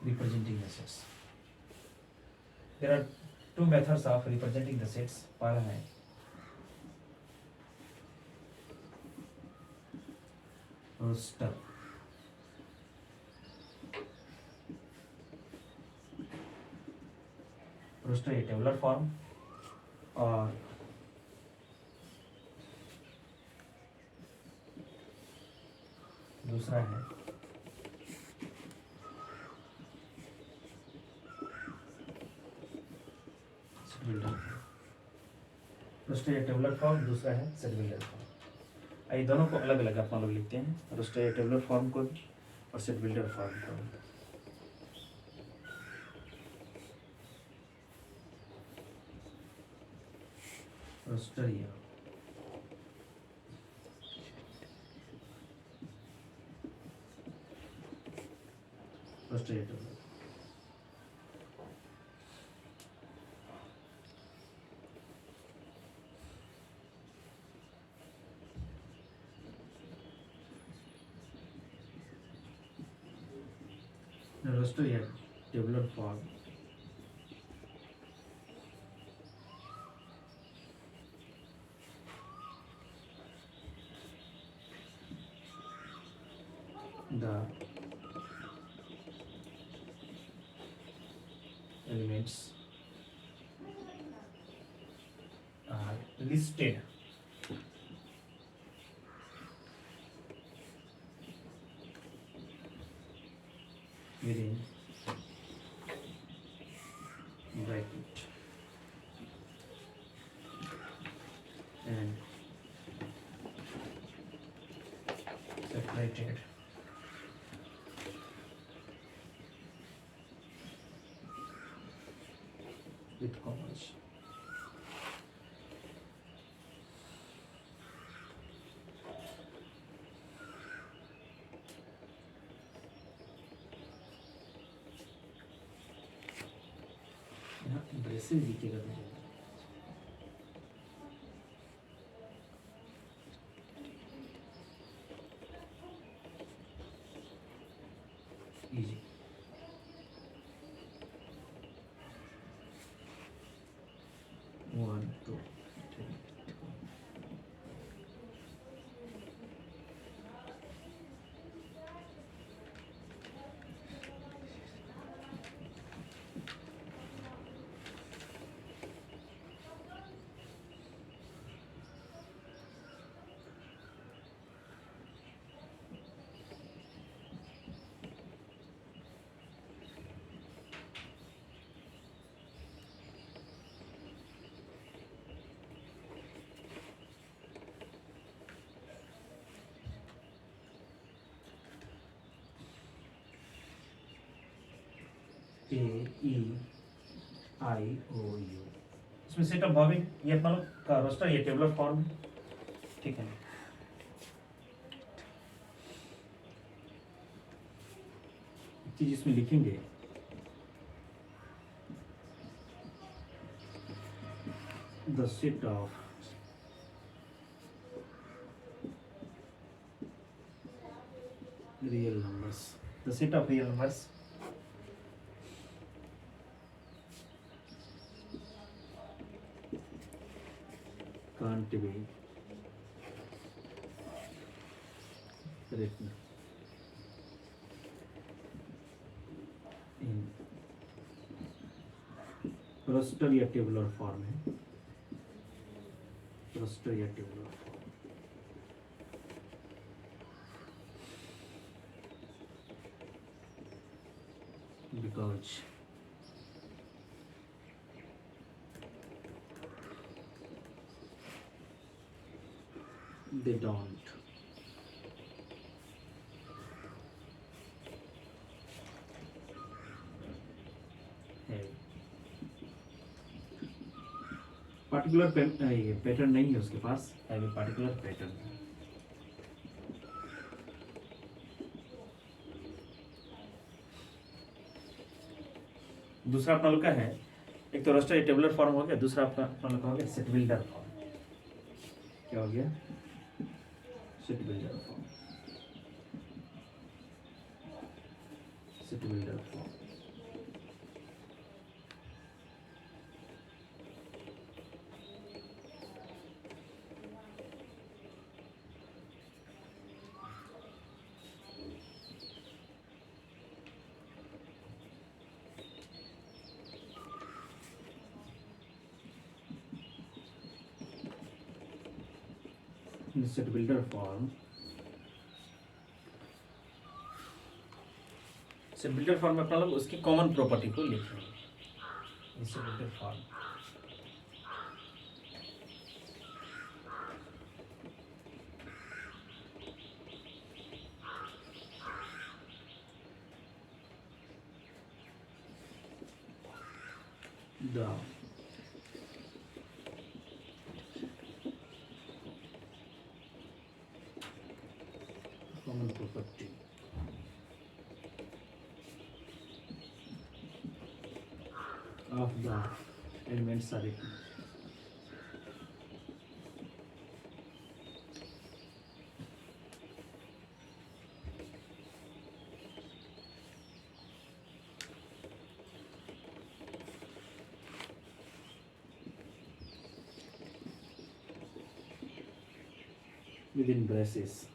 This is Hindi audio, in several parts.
representing the sets. There are two methods of representing the sets. पहला है roster. रोस्टर ये टेबुलर फॉर्म, और दूसरा है सेट बिल्डर। रोस्टर ये टेबुलर फॉर्म, दूसरा है सेट बिल्डर फॉर्म। ये दोनों को अलग अलग आप लोग लिखते हैं, रोस्टर ये टेबुलर फॉर्म को और सेट बिल्डर फॉर्म को। रोस्टर ये रोस्टर ये टेबुलर, रोस्टर या tabular form the elements are listed within bracket and separated with commas. यहाँ ब्रेसेस लिखेगा तो easy. One two three AEIOU। इसमें सेट ऑफ वर्बिंग ये अपना लोग का रोस्टर ये टेबुलर फॉर्म, ठीक है। एक चीज इसमें लिखेंगे, the set of real numbers, the set of real numbers can't be written in roster या टेबुलर फॉर्म है, roster या tabular form, because they don't have particular pattern नहीं है उसके पास, have a particular pattern। दूसरा अपना लोग का है, एक तो रोस्टर टेबुलर फॉर्म हो गया, दूसरा अपना लोग का हो गया सेट बिल्डर फॉर्म। क्या हो गया? Set builder form, set builder form. in set builder form, set builder form में अपना लोग उसकी कॉमन प्रॉपर्टी को लिखेंगे in set builder form. The common property of the elements are written. Within braces.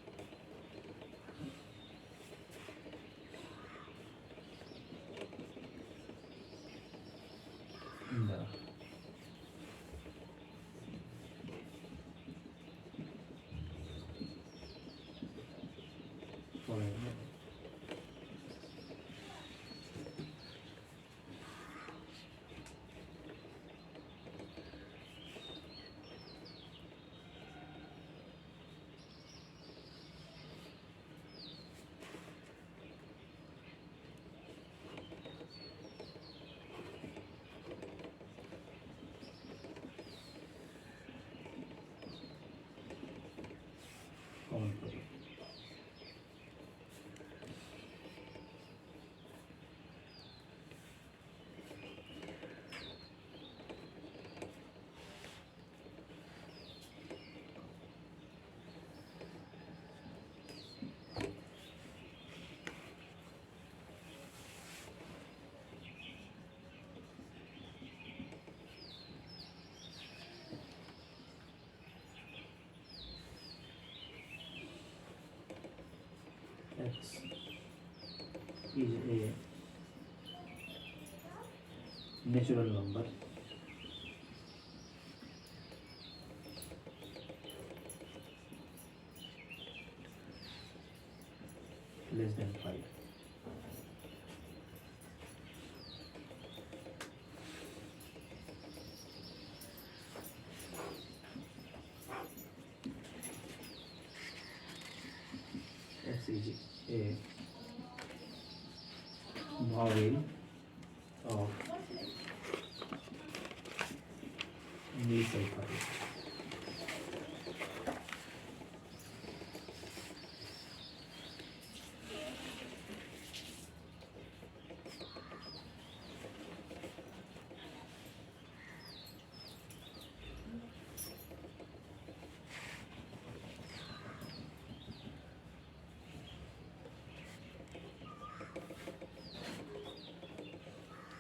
The following. Common property. X is a natural number less than 5. X is a vowel of English alphabet.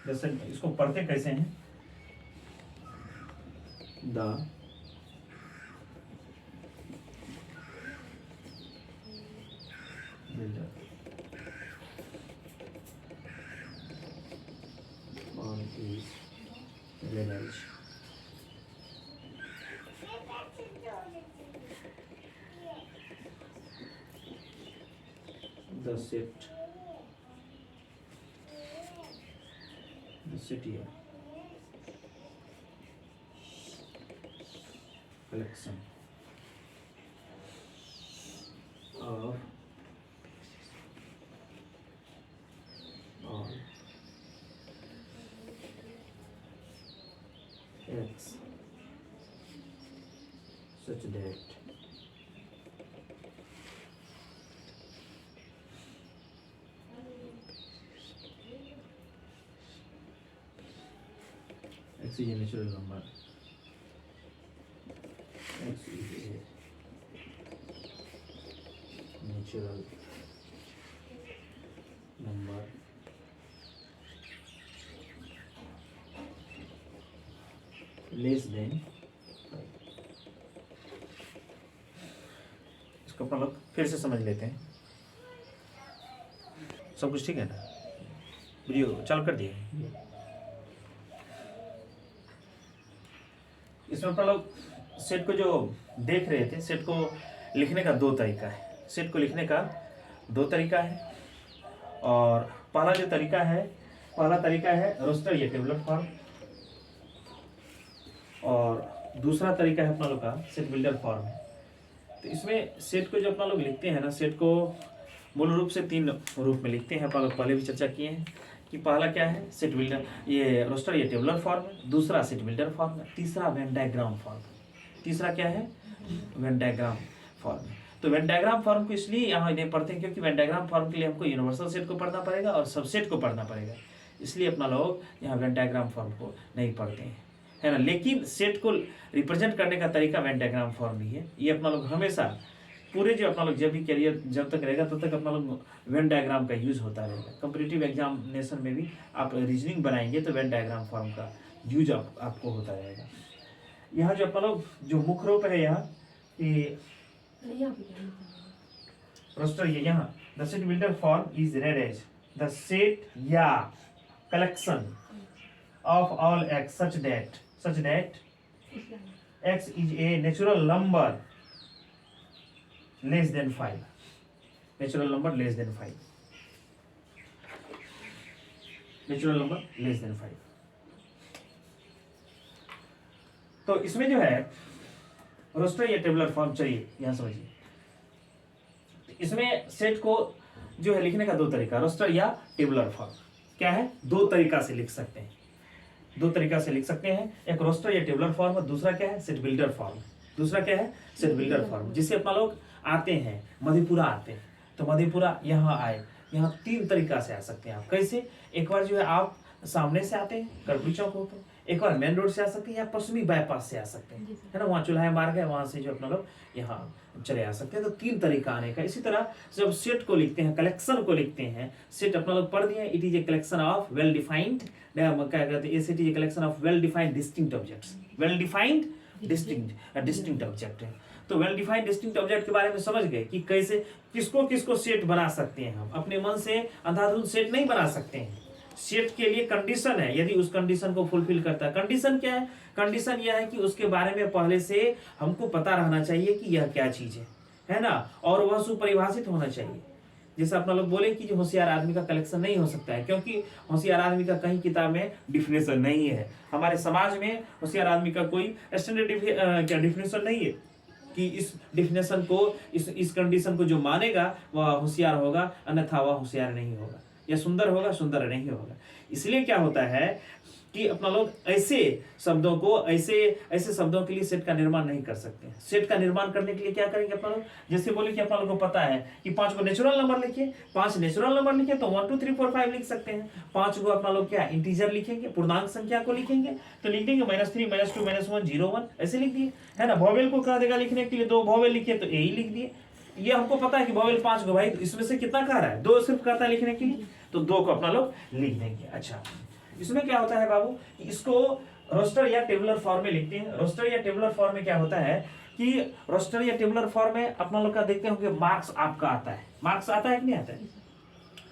जैसे इसको पढ़ते कैसे हैं? The builder form is realized. The set here collection of all X such that X is a natural number. X is a natural number less than 5. इसको अपन लोग फिर से समझ लेते हैं। सब कुछ ठीक है ना? वीडियो चालू कर दिए। इसमें अपन लोग सेट को जो देख रहे थे, सेट को लिखने का दो तरीका है, सेट को लिखने का दो तरीका है। और पहला जो तरीका है, पहला तरीका है रोस्टर या टेबुलर फॉर्म, और दूसरा तरीका है अपना लोग का सेट बिल्डर फॉर्म है। तो इसमें सेट को जो अपना लोग लिखते हैं ना, सेट को मूल रूप से तीन रूप में लिखते हैं। अपना लोग पहले भी चर्चा किए हैं कि पहला क्या है, सेट बिल्डर, ये रोस्टर या टेबुलर फॉर्म है। दूसरा सेट बिल्डर फॉर्म है। तीसरा वेन डायग्राम फॉर्म। तीसरा क्या है, वेन डायग्राम फॉर्म। तो वेन डायग्राम फॉर्म को इसलिए यहाँ नहीं पढ़ते हैं क्योंकि वेन डायग्राम फॉर्म के लिए हमको यूनिवर्सल सेट को पढ़ना पड़ेगा और सबसेट को पढ़ना पड़ेगा, इसलिए अपना लोग यहाँ वेन डायग्राम फॉर्म को नहीं पढ़ते हैं, है ना। लेकिन सेट को रिप्रेजेंट करने का तरीका वेन डायग्राम फॉर्म ही है। ये अपना लोग हमेशा पूरे जो अपना लोग जब भी करियर जब तक रहेगा तब तक अपना लोग वेन डायग्राम का यूज होता रहेगा। कॉम्पिटिटिव एग्जामिनेशन में भी आप रीजनिंग बनाएंगे तो वेन डायग्राम फॉर्म का यूज आपको होता रहेगा। यहाँ जो अपना लोग जो मुख्य रूप है यहाँ कि रोस्टर, ये यहाँ the set builder form is read as the set या collection of all x such that x is a natural number less than 5, natural number less than 5, natural number less than 5। तो इसमें जो है रोस्टर या टेबुलर फॉर्म चाहिए, यहां समझिए। इसमें सेट को जो है लिखने का दो तरीका, रोस्टर या टेबुलर फॉर्म क्या है, दो तरीका से लिख सकते हैं, दो तरीका से लिख सकते हैं। एक रोस्टर या टेबुलर फॉर्म, दूसरा क्या है, सेट बिल्डर फॉर्म। दूसरा क्या है, सेट बिल्डर फॉर्म। जिससे अपना लोग आते हैं मधेपुरा आते हैं, तो मधेपुरा यहाँ आए, यहाँ तीन तरीका से आ सकते हैं आप। कैसे, एक बार जो है आप सामने से आते हैं कर्पूरी चौक होकर, एक बार मेन रोड से आ सकते हैं या पश्चिमी बाईपास से आ सकते हैं, है ना, वहाँ चुल्हा मार्ग है, वहाँ से जो अपना लोग यहाँ चले आ सकते हैं। तो तीन तरीका आने का। इसी तरह जब सेट को लिखते हैं, कलेक्शन को लिखते हैं, सेट अपना लोग पढ़ दिए, it is a collection of well defined, क्या कहते हैं, it is a collection of well defined distinct objects, well defined distinct object है। तो वेल डिफाइंड डिस्टिंक्ट ऑब्जेक्ट के बारे में समझ गए कि कैसे किसको किसको सेट बना सकते हैं। हम अपने मन से अंधाधुंध सेट नहीं बना सकते हैं। सेट के लिए कंडीशन है, यदि उस कंडीशन को फुलफिल करता है। कंडीशन क्या है, कंडीशन यह है कि उसके बारे में पहले से हमको पता रहना चाहिए कि यह क्या चीज है ना, और वह सुपरिभाषित होना चाहिए। जैसे अपना लोग बोले कि जो होशियार आदमी का कलेक्शन नहीं हो सकता है, क्योंकि होशियार आदमी का कहीं किताब में डिफिनेशन नहीं है। हमारे समाज में होशियार आदमी का कोई स्टैंडर्ड क्या डिफिनेशन नहीं है कि इस डिफिनेशन को, इस कंडीशन को जो मानेगा वह होशियार होगा, अन्यथा वह होशियार नहीं होगा, या सुंदर होगा सुंदर नहीं होगा। इसलिए क्या होता है कि अपना लोग ऐसे शब्दों को, ऐसे शब्दों के लिए सेट का निर्माण नहीं कर सकते। सेट का निर्माण करने के लिए क्या करेंगे अपना लोग, जैसे बोले कि अपना लोग को पता है कि 5 को नेचुरल नंबर लिखिए, 5 नेचुरल नंबर लिखिए तो 1 2 3 4 5 लिख सकते हैं। 5 को अपना लोग क्या इंटीजर लिखेंगे, पूर्णांक संख्या को लिखेंगे तो लिख देंगे -3 -2 -1 0 1 ऐसे लिख दिए, है ना। वोवेल को कह देगा लिखने के लिए, 2 वोवेल लिखिए तो यही लिख दिए। ये हमको पता है कि वोवेल 5 को, भाई इसमें से कितना कह रहा है, 2 सिर्फ कहता है लिखने के लिए, तो 2 को अपना लोग लिख देंगे। अच्छा, इसमें क्या होता है बाबू, इसको रोस्टर या टेबुलर फॉर्म में लिखते हैं। रोस्टर या टेबुलर फॉर्म में क्या होता है कि रोस्टर या टेबुलर फॉर्म में अपना लोग का देखते होंगे मार्क्स आपका आता है। मार्क्स आता है कि नहीं आता है,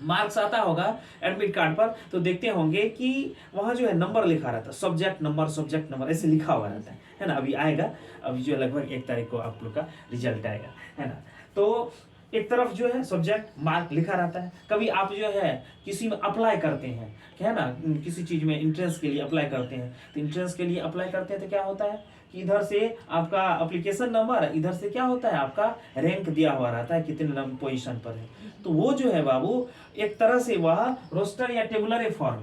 मार्क्स आता होगा एडमिट कार्ड पर, तो देखते होंगे कि वहां जो है नंबर लिखा रहता है, सब्जेक्ट नंबर ऐसे लिखा हुआ रहता है ना। अभी आएगा, अभी जो लगभग 1 तारीख को आप लोग का रिजल्ट आएगा, है ना। तो एक तरफ जो है सब्जेक्ट मार्क लिखा रहता है। कभी आप जो है किसी में अप्लाई करते हैं, क्या है ना, किसी चीज में इंट्रेंस के लिए अप्लाई करते हैं, तो इंट्रेंस के लिए अप्लाई करते हैं तो क्या होता है कि इधर से आपका एप्लीकेशन नंबर, इधर से क्या होता है आपका रैंक दिया हुआ रहता है, कितने पोजीशन पर है। तो वो जो है बाबू एक तरह से वह रोस्टर या टेबुलर फॉर्म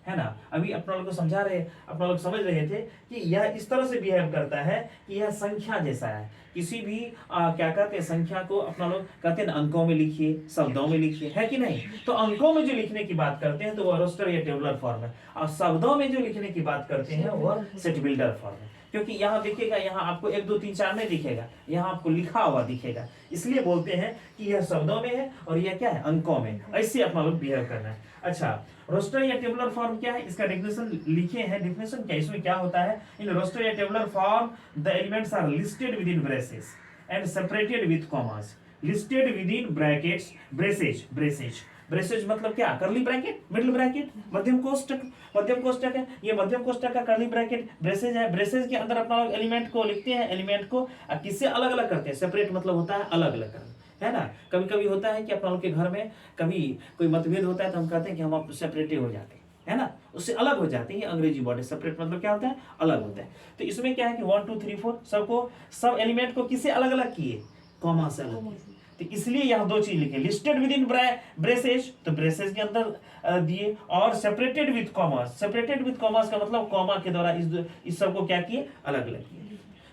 है ना। अभी अपना लोग को समझा रहे, अपना लोग समझ रहे थे कि यह इस तरह से बिहेव करता है कि यह संख्या जैसा है। किसी भी क्या कहते हैं, संख्या को अपना लोग कहते हैं अंकों में लिखिए, शब्दों में लिखिए, है कि नहीं। तो अंकों में जो लिखने की बात करते हैं तो वह रोस्टर या टेबुलर फॉर्म है, और शब्दों में जो लिखने की बात करते हैं वह सेट बिल्डर फॉर्म है। क्योंकि यहाँ देखिएगा, यहाँ आपको 1 2 3 4 नहीं दिखेगा, यहाँ आपको लिखा हुआ दिखेगा, इसलिए बोलते हैं कि यह शब्दों में है और यह क्या है, अंकों में। ऐसे अपना लोग बिहेव करना है। अच्छा, रोस्टर या टेबुलर फॉर्म क्या है, इसका डेफिनेशन लिखे हैं। डेफिनेशन क्या, इसमें क्या होता है, इन रोस्टर या tabular form the elements are listed with in braces and separated with commas, listed with in brackets, braces braces मतलब क्या, करली ब्रैकेट, मिडिल ब्रैकेट, मध्यम कोष्टक है, ये मध्यम कोष्टक का करली ब्रैकेट ब्रेसेज है। ब्रेसेज के अंदर अपना लोग एलिमेंट को लिखते हैं, एलिमेंट को किससे अलग अलग करते हैं, सेपरेट मतलब होता है अलग अलग करना, है ना। कभी कभी होता है कि अपना लोग के घर में कभी कोई मतभेद होता है तो हम कहते हैं कि हम सेपरेटिव हो जाते हैं, है ना, उससे अलग हो जाते हैं। ये अंग्रेजी वर्ड है, सेपरेट मतलब क्या होता है, अलग होता है। तो इसमें क्या है कि 1 2 3 4 सबको, सब एलिमेंट को किससे अलग अलग किए, कॉमा से अलग किए। तो इसलिए यहाँ दो चीज लिखे, लिस्टेड विद इन ब्रेसेज, तो ब्रेसेज के अंदर दिए, और separated with commas, separated with commas का मतलब कॉमा के द्वारा इस सबको क्या किए, अलग अलग किए।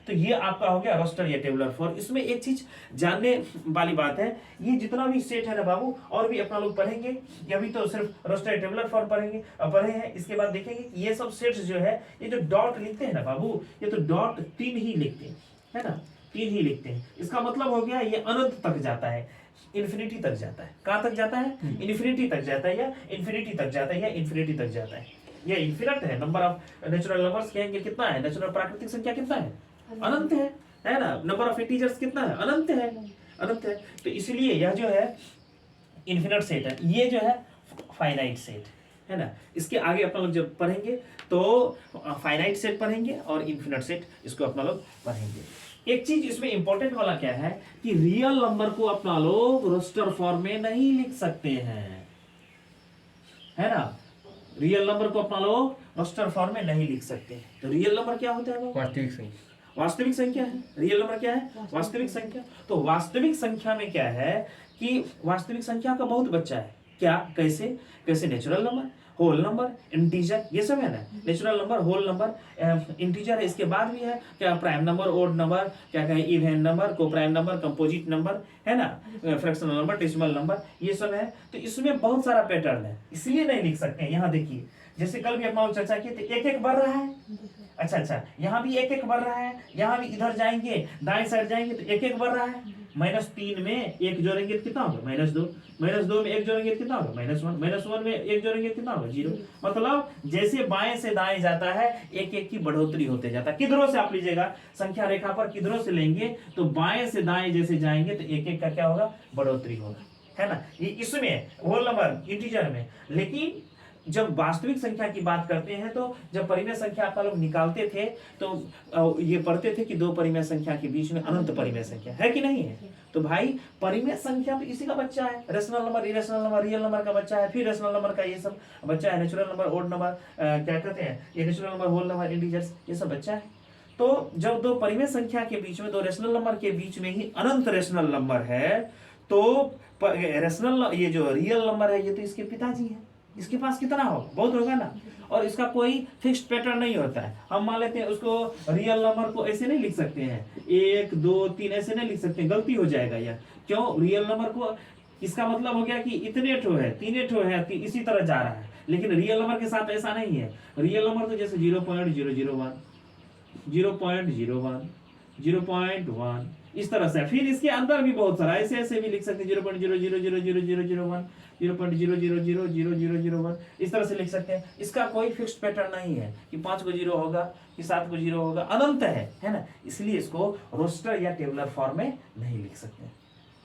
तो ये आपका हो गया रोस्टर या टेबुलर फॉर्म। इसमें एक चीज जानने वाली बात है, ये जितना भी सेट है ना बाबू, और भी अपना लोग पढ़ेंगे, अभी तो सिर्फ रोस्टर या टेबुलर फॉर्म पढ़े हैं, इसके बाद देखेंगे कि ये सब सेट्स जो है, ये जो डॉट लिखते हैं ना बाबू, ये तो डॉट 3 ही लिखते हैं, है ना, 3 ही लिखते हैं। इसका मतलब हो गया ये अनंत तक जाता है, इन्फिनिटी तक जाता है। कहां तक जाता है, इन्फिनिटी तक जाता है, या इन्फिनिटी तक जाता है, या इन्फिनिटी तक जाता है। ये इन्फिनिट है, नंबर ऑफ नेचुरल नंबर्स कहेंगे कितना है, नेचुरल प्राकृतिक संख्या कितना है, अनंत है ना। नंबर ऑफ इंटीजर्स कितना है, अनंत है, अनंत है। तो इसलिए यह जो है इन्फिनिट सेट है, ये जो है फाइनाइट सेट है ना। इसके आगे अपना लोग जब पढ़ेंगे तो फाइनाइट सेट पढ़ेंगे और इन्फिनिट सेट इसको अपना लोग पढ़ेंगे। एक चीज इसमें इंपॉर्टेंट वाला क्या है कि रियल नंबर को अपना लोग रोस्टर फॉर्म में नहीं लिख सकते हैं, है ना। रियल नंबर को अपना लोग रोस्टर फॉर्म में नहीं लिख सकते। तो रियल नंबर क्या होता है, वास्तविक संख्या, वास्तविक संख्या है। रियल नंबर क्या है, वास्तविक संख्या। तो वास्तविक संख्या में क्या है कि वास्तविक संख्या का बहुत बच्चा है, क्या, कैसे, कैसे natural number, whole number, integer, ये सब है ना। Natural number, whole number, integer है। इसके बाद भी है क्या, प्राइम नंबर, ओड नंबर, क्या कहें, इवन नंबर, को प्राइम नंबर, कंपोजिट नंबर, है ना, फ्रैक्शनल नंबर, डेसिमल नंबर, ये सब है। तो इसमें बहुत सारा पैटर्न है, इसलिए नहीं लिख सकते हैं। यहाँ देखिए, जैसे कल भी अपना चर्चा किए थे, एक एक बढ़ रहा है, अच्छा, यहाँ भी एक एक बढ़ रहा है, यहाँ भी इधर जाएंगे, दाएं साइड जाएंगे तो एक एक बढ़ रहा है। -3 में 1 जोड़ेंगे तो कितना होगा, -2, -2 में 1 जोड़ेंगे तो कितना होगा, -1, -1 में 1 जोड़ेंगे तो कितना होगा, 0। मतलब जैसे बाएं से दाएं जाता है, एक एक की बढ़ोतरी होते जाता है। किधरों से आप लीजिएगा, संख्या रेखा पर किधरों से लेंगे तो बाएं से दाएं जैसे जाएंगे तो एक एक का क्या होगा, बढ़ोतरी होगा, है ना। ये इसमें होल नंबर, इंटीजर में। लेकिन जब वास्तविक संख्या की बात करते हैं तो जब परिमेय संख्या आप लोग निकालते थे तो ये पढ़ते थे कि दो परिमेय संख्या के बीच में अनंत परिमेय संख्या है कि नहीं है। तो भाई परिमेय संख्या तो इसी का बच्चा है, rational number, irrational number, real number का बच्चा है, फिर रेशनल नंबर का ये सब बच्चा है, नेचुरल नंबर, ओड नंबर, क्या कहते हैं, ये natural number, whole number, integers, ये सब बच्चा है। तो जब दो परिमेय संख्या के बीच में, दो रेशनल नंबर के बीच में ही अनंत रेशनल नंबर है, तो रेशनल, ये जो रियल नंबर है, ये तो इसके पिताजी है, इसके पास कितना हो, बहुत होगा ना। और इसका कोई फिक्स्ड पैटर्न नहीं होता है। हम मान लेते हैं उसको, रियल नंबर को ऐसे नहीं लिख सकते हैं, 1 2 3 ऐसे नहीं लिख सकते, गलती हो जाएगा यार। क्यों, रियल नंबर को, इसका मतलब हो गया कि इतने ठो है, 3 ठो है, इसी तरह जा रहा है। लेकिन रियल नंबर के साथ ऐसा नहीं है। रियल नंबर तो जैसे 0.001, 0.01, 0.1, इस तरह से। फिर इसके अंदर भी बहुत सारा ऐसे ऐसे भी लिख सकते हैं, 0.0000001, 0.0000001, इस तरह से लिख सकते हैं। इसका कोई फिक्स्ड पैटर्न नहीं है कि 5 को 0 होगा कि 7 को 0 होगा, अनंत है ना। इसलिए इसको रोस्टर या टेबुलर फॉर्म में नहीं लिख सकते।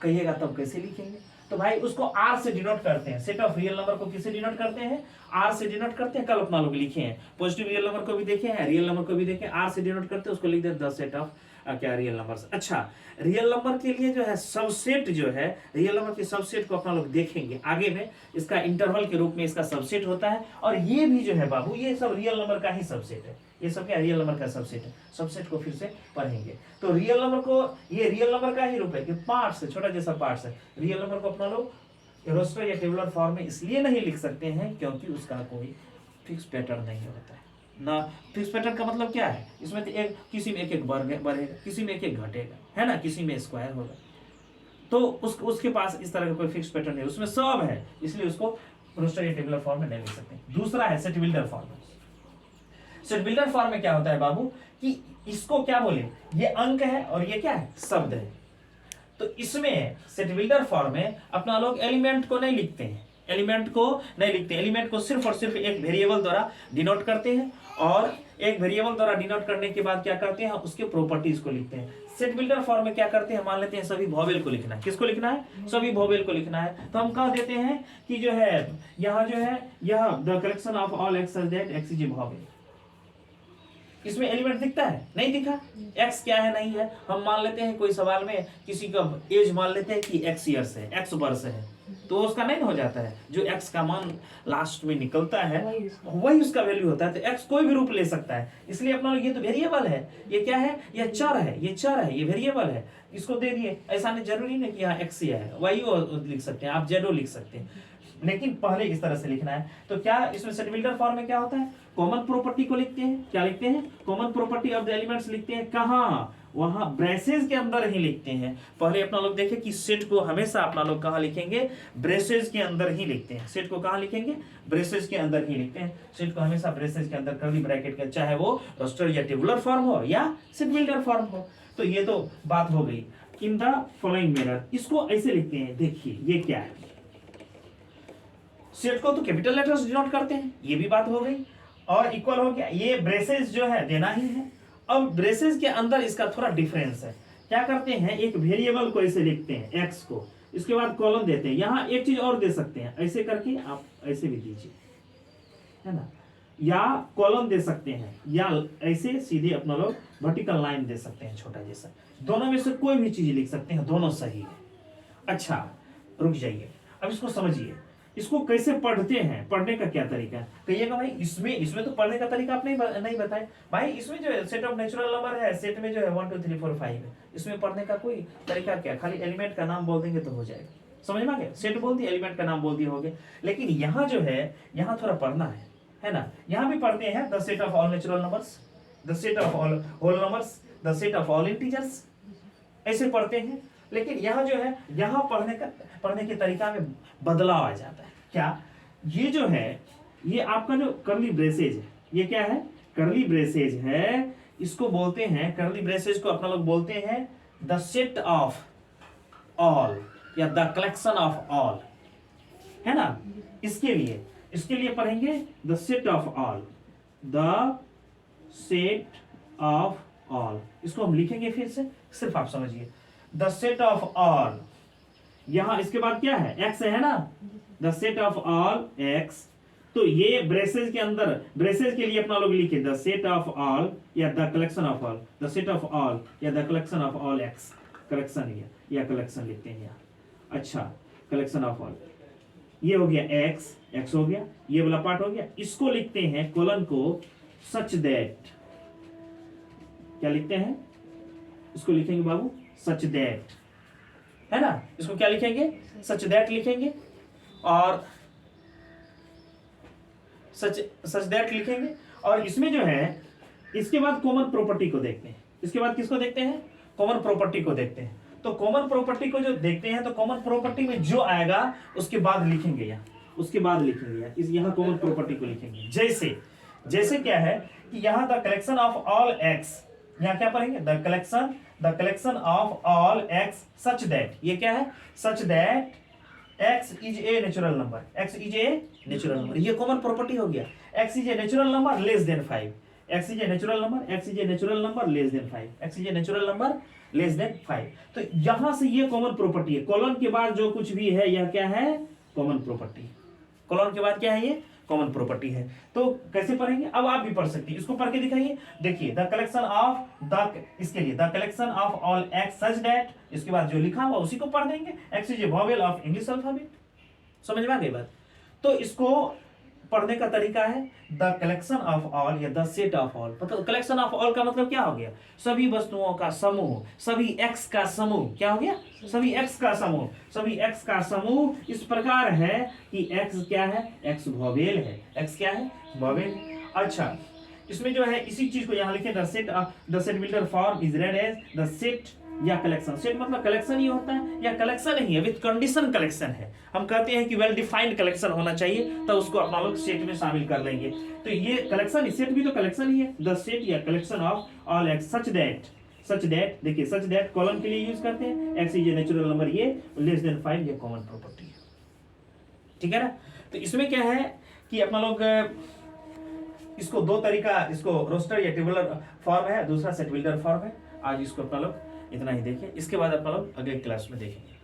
कहिएगा तब कैसे लिखेंगे, तो भाई उसको आर से डिनोट करते हैं। सेट ऑफ रियल नंबर को किससे डिनोट करते हैं, आर से डिनोट करते हैं। कल अपना लोग लिखे हैं, पॉजिटिव रियल नंबर को भी देखे हैं, रियल नंबर को भी देखे, आर से डिनोट करते हैं, उसको लिख देते हैं द सेट ऑफ क्या, रियल नंबर्स। अच्छा, रियल नंबर के लिए जो है सबसेट, जो है रियल नंबर के सबसेट को अपना लोग देखेंगे आगे में। इसका इंटरवल के रूप में इसका सबसेट होता है। और ये भी जो है बाबू, ये सब रियल नंबर का ही सबसेट है, ये सब क्या, रियल नंबर का सबसेट है। सबसेट को फिर से पढ़ेंगे। तो रियल नंबर को, ये रियल नंबर का ही रूप है कि पार्ट्स है, छोटा जैसा पार्ट्स है। रियल नंबर को अपना लोग रोस्टर या टेबुलर फॉर्म में इसलिए नहीं लिख सकते हैं क्योंकि उसका कोई फिक्स पैटर्न नहीं होता है ना। फिक्स पैटर्न का मतलब क्या है, इसमें तो एक, किसी में एक एक बढ़ेगा, किसी में एक एक घटेगा, है ना, किसी में स्क्वायर होगा। तो उसके पास इस तरह का कोई फिक्स पैटर्न नहीं, उसमें सब है, इसलिए उसको रोस्टर या टेबुलर फॉर्म में नहीं लिख सकते। दूसरा है set builder form. Set builder form में क्या होता है बाबू कि इसको क्या बोले, ये अंक है और ये क्या है, शब्द है। तो इसमें सेट बिल्डर फॉर्म में अपना लोग एलिमेंट को नहीं लिखते हैं, एलिमेंट को नहीं लिखते हैं, एलिमेंट को सिर्फ और सिर्फ एक वेरिएबल द्वारा डिनोट करते हैं, और एक वेरिएबल द्वारा डिनोट करने के बाद क्या करते हैं, उसके प्रॉपर्टीज को लिखते हैं। सेट बिल्डर फॉर्म में क्या करते हैं, मान लेते हैं सभी वॉवेल को लिखना है। किसको लिखना है, सभी वॉवेल को लिखना है। तो हम कह देते हैं कि जो है यहाँ जो है यह the collection of all x such that x is a vowel. इसमें एलिमेंट दिखता है, नहीं दिखा, एक्स क्या है नहीं है। हम मान लेते हैं कोई सवाल में किसी का एज मान लेते हैं कि एक्स ईयर्स है, एक्स वर्ष है, तो उसका नहीं हो जाता है, जो एक्स का मान लास्ट में निकलता है वही उसका वैल्यू होता है। तो एक्स कोई भी रूप ले सकता है, इसलिए अपना ये तो वेरिएबल है, ये क्या है, ये चर है, ये चर है, ये वेरिएबल है, इसको दे दिए। ऐसा नहीं जरूरी नहीं कि यहाँ एक्स ही है, वही लिख सकते हैं आप, जेडो लिख सकते हैं, लेकिन पहले इस तरह से लिखना है। तो क्या इसमें सेट बिल्डर फॉर्म में क्या होता है, कॉमन प्रॉपर्टी को लिखते हैं। क्या लिखते हैं, common property of the elements लिखते हैं। कहाँ, वहां ब्रेसेस के अंदर ही लिखते हैं। पहले अपना लोग देखे कि सेट को हमेशा अपना लोग कहाँ लिखेंगे, ब्रेसेस के अंदर ही लिखते हैं। सेट को कहाँ लिखेंगे, ब्रेसेस के अंदर ही लिखते हैं। सेट को हमेशा ब्रेसेस के अंदर कर्ली ब्रैकेट के, चाहे वो रोस्टर या टेबुलर फॉर्म हो या सेट बिल्डर फॉर्म हो। तो ये तो बात हो गई। इन द फॉलोइंग मैनर, इसको ऐसे लिखते हैं। देखिए ये क्या है, सेट को तो कैपिटल लेटर्स डिनोट करते हैं, ये भी बात हो गई। और इक्वल हो गया, ये ब्रेसेस जो है देना ही है। अब ब्रेसेस के अंदर इसका थोड़ा डिफरेंस है। क्या करते हैं, एक वेरिएबल को ऐसे लिखते हैं एक्स को, इसके बाद कॉलम देते हैं। यहाँ एक चीज और दे सकते हैं, ऐसे करके आप ऐसे भी दीजिए, है ना, या कॉलम दे सकते हैं, या ऐसे सीधे अपना लोग वर्टिकल लाइन दे सकते हैं छोटा जैसा। दोनों में से कोई भी चीज लिख सकते हैं, दोनों सही है। अच्छा रुक जाइए, अब इसको समझिए, इसको कैसे पढ़ते हैं, पढ़ने का क्या तरीका है। कहिएगा भाई इसमें तो पढ़ने का तरीका आप नहीं बताए। भाई इसमें जो है सेट ऑफ नेचुरल नंबर है, सेट में जो है 1 2 3 4 5 है, इसमें पढ़ने का कोई तरीका क्या, खाली एलिमेंट का नाम बोल देंगे तो हो जाएगा। समझ में आ गया, सेट बोल दिया, एलिमेंट का नाम बोल दिया, हो गया। लेकिन यहाँ जो है, यहाँ थोड़ा पढ़ना है ना। यहाँ भी पढ़ते हैं the set of all natural numbers, the set of all whole numbers, the set of all integers, ऐसे पढ़ते हैं। लेकिन यहाँ जो है, यहाँ पढ़ने के तरीका में बदलाव आ जाता है। क्या, ये जो है, ये आपका जो कर्ली ब्रेसेज है, ये क्या है, कर्ली ब्रेसेज है। इसको बोलते हैं, कर्ली ब्रेसेज को अपना लोग बोलते हैं द सेट ऑफ ऑल या द कलेक्शन ऑफ ऑल, है ना। इसके लिए पढ़ेंगे the set of all, the set of all. इसको हम लिखेंगे फिर से, सिर्फ आप समझिए, द सेट ऑफ ऑल। यहां इसके बाद क्या है, एक्स है ना, the set of all x. तो ये ब्रेसेज के अंदर, ब्रेसेज के लिए अपना लोग लिखे द सेट ऑफ ऑल या the collection of all, the set of all या the collection of all x, collection या कलेक्शन लिखते हैं यहाँ। अच्छा, कलेक्शन ऑफ ऑल, ये हो गया एक्स हो गया, ये वाला पार्ट हो गया। इसको लिखते हैं कोलन को सच दैट, क्या लिखते हैं, इसको लिखेंगे बाबू सच दैट, है ना। इसको क्या लिखेंगे, सच दैट लिखेंगे, और सच दैट लिखेंगे। और इसमें जो है, इसके बाद कॉमन प्रॉपर्टी को देखते हैं। इसके बाद किसको देखते हैं, कॉमन प्रॉपर्टी को देखते हैं। तो कॉमन प्रॉपर्टी को जो देखते हैं, तो कॉमन प्रॉपर्टी में जो आएगा उसके बाद लिखेंगे यहाँ, उसके बाद लिखेंगे यहाँ, यहाँ कॉमन प्रॉपर्टी को लिखेंगे। जैसे क्या है कि यहाँ the collection of all x, यहाँ क्या पढ़ेंगे, the collection of all x such that, ये क्या है, such that x is a natural number, x is a natural number, ये कॉमन प्रॉपर्टी हो गया। x is a natural number less than 5, x is a natural number, x is a natural number less than 5, x is a natural number less than 5। तो यहां से ये कॉमन प्रॉपर्टी है। कॉलन के बाद जो कुछ भी है, यह क्या है, कॉमन प्रॉपर्टी। कॉलन के बाद क्या है, ये कॉमन प्रॉपर्टी है। तो कैसे पढ़ेंगे, अब आप भी पढ़ सकते हैं, इसको पढ़ के दिखाइए। देखिए द कलेक्शन ऑफ द, इसके लिए the collection of all x such that, इसके बाद जो लिखा हुआ उसी को पढ़ देंगे। X is a vowel of English alphabet. समझ में आ गई बात। तो इसको पढ़ने का तरीका है द कलेक्शन ऑफ ऑल या द सेट ऑफ ऑल। मतलब कलेक्शन ऑफ ऑल का मतलब क्या हो गया, सभी वस्तुओं का समूह, सभी एक्स का समूह। क्या हो गया, सभी एक्स का समूह, सभी एक्स का समूह इस प्रकार है कि एक्स क्या है, एक्स वॉवेल है, एक्स क्या है, वॉवेल। अच्छा, इसमें जो है इसी चीज को यहाँ लिखे the set builder form is read as the set या कलेक्शन। सेट मतलब कलेक्शन ही होता है, या कलेक्शन ही है विद कंडीशन कलेक्शन है। हम कहते हैं कि वेल डिफाइंड कलेक्शन होना चाहिए, तो उसको अपना लोग सेट में शामिल कर लेंगे। तो ये कलेक्शन, सेट भी तो कलेक्शन ही है। द सेट या collection of all x such that, देखिए सच दैट कॉलम के लिए यूज करते हैं। X is a natural number, ये लेस देन 5, ये कॉमन प्रॉपर्टी है। ठीक है ना। तो इसमें क्या है कि अपना लोग इसको दो तरीका, इसको रोस्टर या टेबुलर फॉर्म है, दूसरा सेट बिल्डर फॉर्म है। आज इसको अपना लोग इतना ही देखें, इसके बाद अपना लोग अगले क्लास में देखेंगे।